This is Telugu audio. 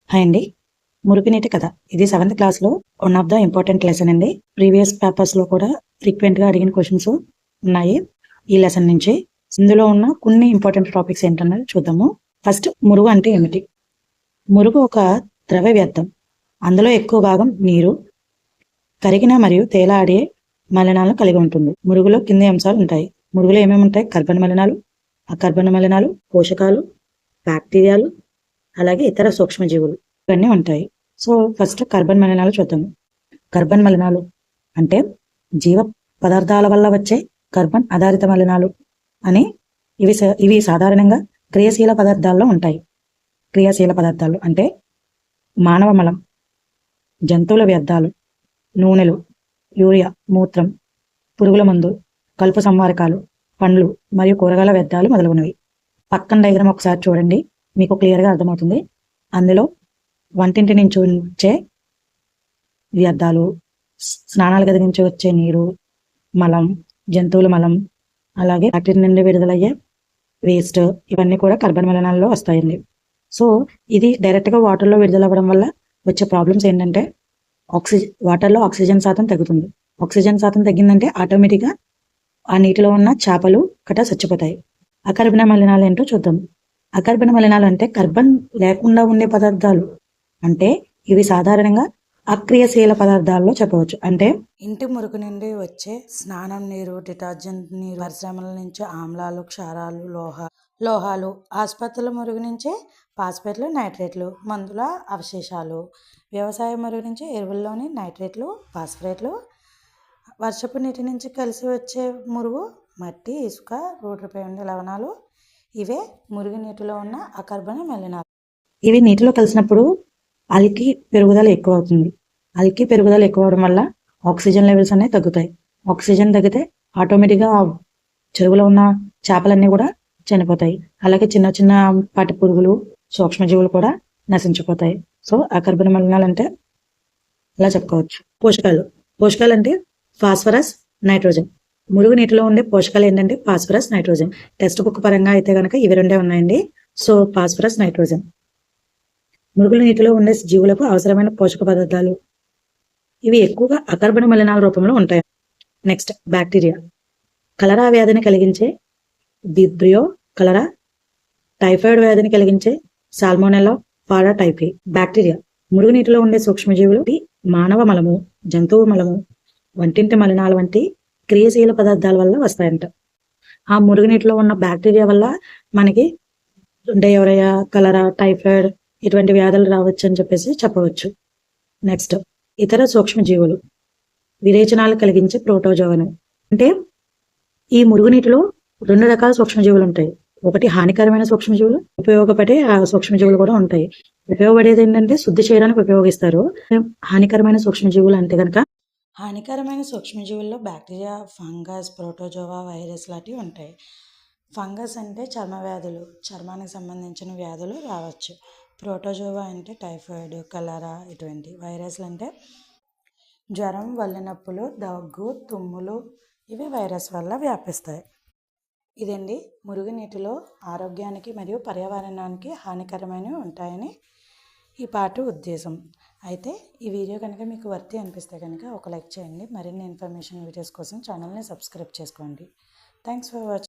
హాయ్ అండి. మురుగునీటి కథ. ఇది 7th క్లాస్‌లో one of the important lesson అండి. ప్రీవియస్ పేపర్స్‌లో కూడా ఫ్రీక్వెంట్‌గా అడిగిన క్వెషన్స్ ఉన్నాయి ఈ లెసన్ నుంచి. ఇందులో ఉన్న కొన్ని ఇంపార్టెంట్ టాపిక్స్ ఏంటన్నది చూద్దాము. ఫస్ట్, మురుగు అంటే ఏమిటి? మురుగు ఒక ద్రవ వ్యర్థం. అందులో ఎక్కువ భాగం నీరు, కరిగిన మరియు తేలాడే మలినాలను కలిగి ఉంటుంది. మురుగులో కింది అంశాలు ఉంటాయి. మురుగులో ఏమేమి ఉంటాయి? కర్బన మలినాలు, అకర్బన మలినాలు, పోషకాలు, బ్యాక్టీరియాలు, అలాగే ఇతర సూక్ష్మజీవులు ఇవన్నీ ఉంటాయి. సో ఫస్ట్ కార్బన్ మలినాలు చూద్దాము. కార్బన్ మలినాలు అంటే జీవ పదార్థాల వల్ల వచ్చే కార్బన్ ఆధారిత మలినాలు అని. ఇవి సాధారణంగా క్రియాశీల పదార్థాల్లో ఉంటాయి. క్రియాశీల పదార్థాలు అంటే మానవ మలం, జంతువుల వ్యర్థాలు, నూనెలు, యూరియా, మూత్రం, పురుగుల మందు, కలుపు సంవారకాలు, పండ్లు మరియు కూరగాయల వ్యర్థాలు మొదలగునవి. పక్కన డయాగ్రామ్ ఒకసారి చూడండి, మీకు క్లియర్గా అర్థమవుతుంది. అందులో వంటింటి నుంచి వచ్చే వ్యర్థాలు, స్నానాల గది నుంచి వచ్చే నీరు, మలం, జంతువుల మలం, అలాగే ఫ్యాక్టరీ నుండి విడుదలయ్యే వేస్ట్, ఇవన్నీ కూడా కార్బన్ మలినాల్లో వస్తాయండి. సో ఇది డైరెక్ట్గా వాటర్లో విడుదలవ్వడం వల్ల వచ్చే ప్రాబ్లమ్స్ ఏంటంటే వాటర్లో ఆక్సిజన్ శాతం తగ్గుతుంది. ఆక్సిజన్ శాతం తగ్గిందంటే ఆటోమేటిక్గా ఆ నీటిలో ఉన్న చేపలు కట్ట చచ్చిపోతాయి. అకర్బన మలినాలు ఏంటో చూద్దాం. అకర్బన మలినాలు అంటే కార్బన్ లేకుండా ఉండే పదార్థాలు. అంటే ఇవి సాధారణంగా అక్రియాశీల పదార్థాల్లో చెప్పవచ్చు. అంటే ఇంటి మురుగు నుండి వచ్చే స్నానం నీరు, డిటర్జెంట్ నీరు, పరిశ్రమల నుంచి ఆమ్లాలు, క్షారాలు, లోహాలు, ఆసుపత్రుల మురుగు నుంచి ఫాస్ఫేట్లు, నైట్రేట్లు, మందుల అవశేషాలు, వ్యవసాయ మురుగు నుంచి ఎరువుల్లోని నైట్రేట్లు, ఫాస్ఫరేట్లు, వర్షపు నీటి నుంచి కలిసి వచ్చే మురుగు, మట్టి, ఇసుక, రోడ్డుపై ఉండే లవణాలు, ఇవే మురుగు నీటిలో ఉన్న అకర్బన మలినాలు. ఇవి నీటిలో కలిసినప్పుడు అల్కి పెరుగుదల ఎక్కువ అవుతుంది. అల్కి పెరుగుదల ఎక్కువ అవడం వల్ల ఆక్సిజన్ లెవెల్స్ అనేవి తగ్గుతాయి. ఆక్సిజన్ తగ్గితే ఆటోమేటిక్గా చెరువులో ఉన్న చేపలన్నీ కూడా చనిపోతాయి. అలాగే చిన్న చిన్న పాటి పురుగులు, సూక్ష్మజీవులు కూడా నశించిపోతాయి. సో అకర్బన మలినాలు అంటే ఇలా చెప్పుకోవచ్చు. పోషకాలు అంటే ఫాస్ఫరస్, నైట్రోజన్. మురుగు నీటిలో ఉండే పోషకాలు ఏంటంటే ఫాస్ఫరస్, నైట్రోజన్. టెక్స్ట్ బుక్ పరంగా అయితే కనుక ఇవి రెండే ఉన్నాయండి. సో ఫాస్ఫరస్, నైట్రోజన్ మురుగుల నీటిలో ఉండే జీవులకు అవసరమైన పోషక పదార్థాలు. ఇవి ఎక్కువగా అకర్బన మలినాల రూపంలో ఉంటాయి. Next, bacteria. కలరా వ్యాధిని కలిగించే విబ్రియో కలరా, టైఫాయిడ్ వ్యాధిని కలిగించే సాల్మోనెల్లా పారాటైఫీ. బ్యాక్టీరియా మురుగు నీటిలో ఉండే సూక్ష్మజీవులు మానవ మలము, జంతువు మలము, వంటింటి మలినాల వంటి క్రియాశీల పదార్థాల వల్ల వస్తాయంట. ఆ మురుగునీటిలో ఉన్న బ్యాక్టీరియా వల్ల మనకి డయోరియా, కలరా, టైఫాయిడ్ ఇటువంటి వ్యాధులు రావచ్చు అని చెప్పేసి చెప్పవచ్చు. నెక్స్ట్, ఇతర సూక్ష్మజీవులు. విరేచనాలు కలిగించే ప్రోటోజోవను. అంటే ఈ మురుగునీటిలో 2 రకాల సూక్ష్మజీవులు ఉంటాయి. ఒకటి హానికరమైన సూక్ష్మజీవులు, ఉపయోగపడే సూక్ష్మజీవులు కూడా ఉంటాయి. ఉపయోగపడేది ఏంటంటే శుద్ధి చేయడానికి ఉపయోగిస్తారు. హానికరమైన సూక్ష్మజీవులు అంటే కనుక హానికరమైన సూక్ష్మజీవుల్లో బ్యాక్టీరియా, ఫంగస్, ప్రోటోజోవా, వైరస్ లాంటివి ఉంటాయి. ఫంగస్ అంటే చర్మ వ్యాధులు, చర్మానికి సంబంధించిన వ్యాధులు రావచ్చు. ప్రోటోజోవా అంటే టైఫాయిడ్, కలరా ఇటువంటి. వైరస్లు అంటే జ్వరం, వల్లినొప్పులు, దగ్గు, తుమ్ములు, ఇవి వైరస్ వల్ల వ్యాపిస్తాయి. ఇదండి మురుగునీటిలో ఆరోగ్యానికి మరియు పర్యావరణానికి హానికరమైనవి ఉంటాయని ఈ పాట ఉద్దేశం. అయితే ఈ వీడియో కనుక మీకు వర్తి అనిపిస్తే కనుక ఒక లైక్ చేయండి. మరిన్ని ఇన్ఫర్మేషన్ వీడియోస్ కోసం ఛానల్ని సబ్స్క్రైబ్ చేసుకోండి. Thanks for watching.